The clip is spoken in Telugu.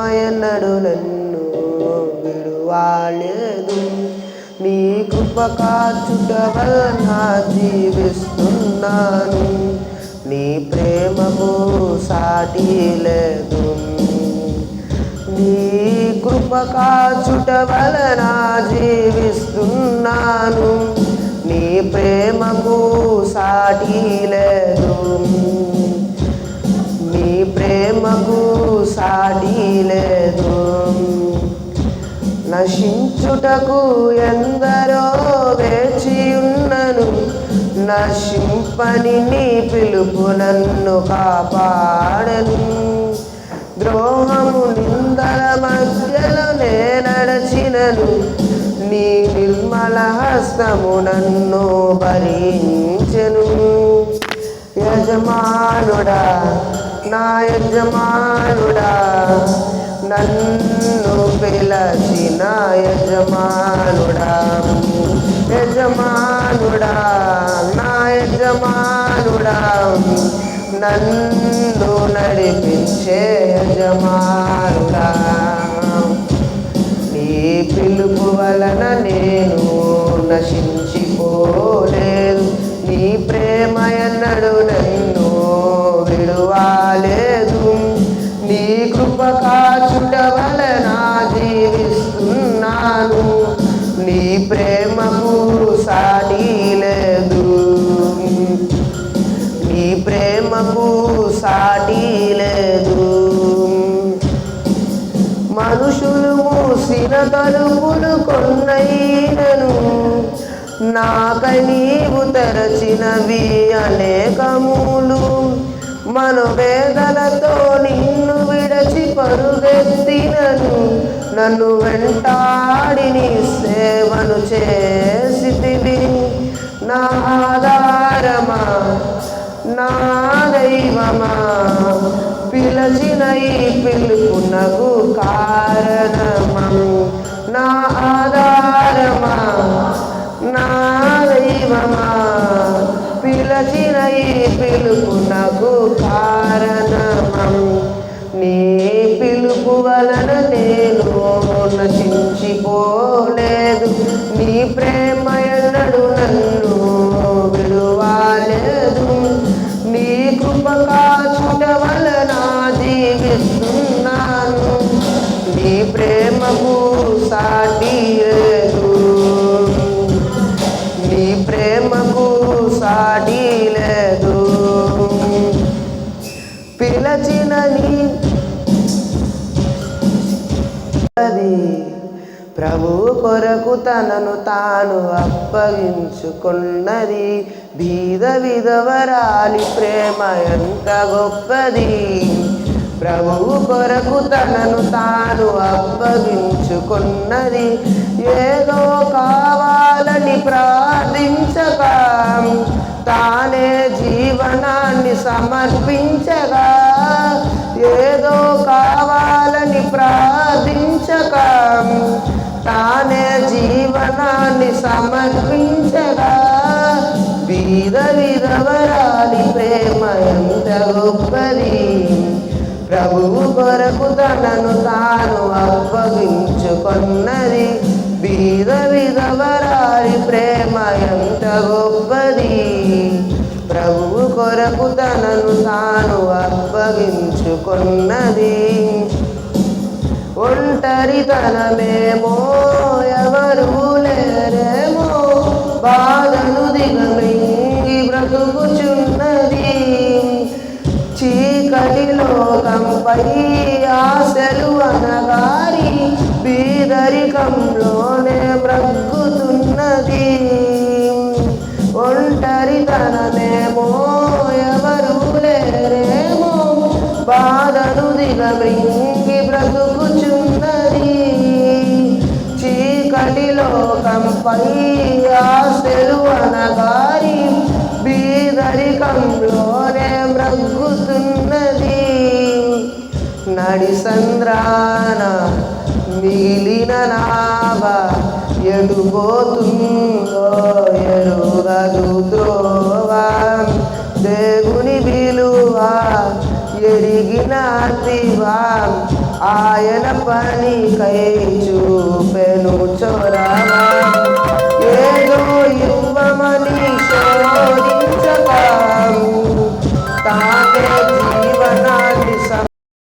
ఎన్నడు నన్ను విడువాలేదు. నీ కృప కాచుట వలన జీవిస్తున్నాను. నీ ప్రేమకు సాటి లేదు. నీ కృప కాచుట వలన జీవిస్తున్నాను. నీ ప్రేమకు సాటి లేదు. నీ ప్రేమకు సాటి లేదు. నశించుటకు ఎందరో వేచి ఉన్నను. నశింపని నీ పిలుపు నన్ను కాపాడను. ద్రోహము నిందల మధ్యలో నే నడచినను. నీ నిర్మల హస్తము నన్ను భరించెను. యజమానుడా, నా యజమానుడా, నన్ను పిలచిన యజమానుడా, యజమానుడా, నా యజమానుడా, నన్ను నడిపించే యజమానుడా. నీ పిలుపు వలన నేను నశించిపోలేదు. నీ ప్రేమ ఎన్నడు నన్ను విడువాలేదు. నీ కృప కాచుట వలన జీవిస్తున్నాను. నీ ప్రేమకు సాటి లేదు. నీ ప్రేమకు సాటి లేదు. మనుషులు మూసిన తలుపులు కొన్నైనను నాకై నీవు తెరచినవి అనేకములు. మనోవేదనతో నిన్ను విడచి పరుగెత్తినను. నన్ను వెంటాడి నీ సేవను చేసితివి. నా ఆధారమా, నా దైవమా, పిలచిన ఈ పిలుపునకు కారణమా. నా ఆధారమా, నా దైవమా, పిలచిన ఈ పిలుపునకు కారణమా. నీ పిలుపు వలన నేను నశించిపోలేదు. నీ ప్రేమ ఎన్నడు నన్ను విడువాలేదు. నీ కృప కాచుట వలన జీవిస్తున్నాను. నీ ప్రేమకు సాటి లేదు. నీ ప్రేమకు సాటి లేదు. పిలచిన నీ ప్రభు కొరకు తనను తాను అప్పగించుకున్నది. బీద విధవరాలి ప్రేమ ఎంత గొప్పది. ప్రభువు కొరకు తనను తాను అప్పగించుకున్నది. ఏదో కావాలని ప్రార్థించక తానే జీవనాన్ని సమర్పించగా. ఏదో కావాలని ప్రార్థించక తానే జీవనాన్ని సమర్పించగా. బీద విధవరాలి ప్రేమ ఎంత గొప్పది. ప్రభువు కొరకు తనను తాను అప్పగించుకున్నది. బీద విధవరాలి ప్రేమ ఎంత గొప్పది. ప్రభువు కొరకు తనను తాను అప్పగించుకున్నది. ఒంటరితనమేమో, ఎవరు లేరేమో, బాధను దిగమింగి బ్రతుకుచున్నది. చీకటి లోకంపై ఆశలు అనగారి బీదరికంలోనే బ్రతుకుతున్నది. ఒంటరితనమేమో, ఎవరు లేరేమో, బాధను దిగమింగి బ్రతుకుచున్నది. చీకటి లోకంపై ఆశలు అనగారి బీదరికంలోనే బ్రతుకుతున్నది. నడి సంద్రాన మిగిలిన నావ ఎడుపోతుందో ఎరుగదు త్రోవ. దేవుని విలువ ఎరిగిన అతివా ఆయన పని కై చూపు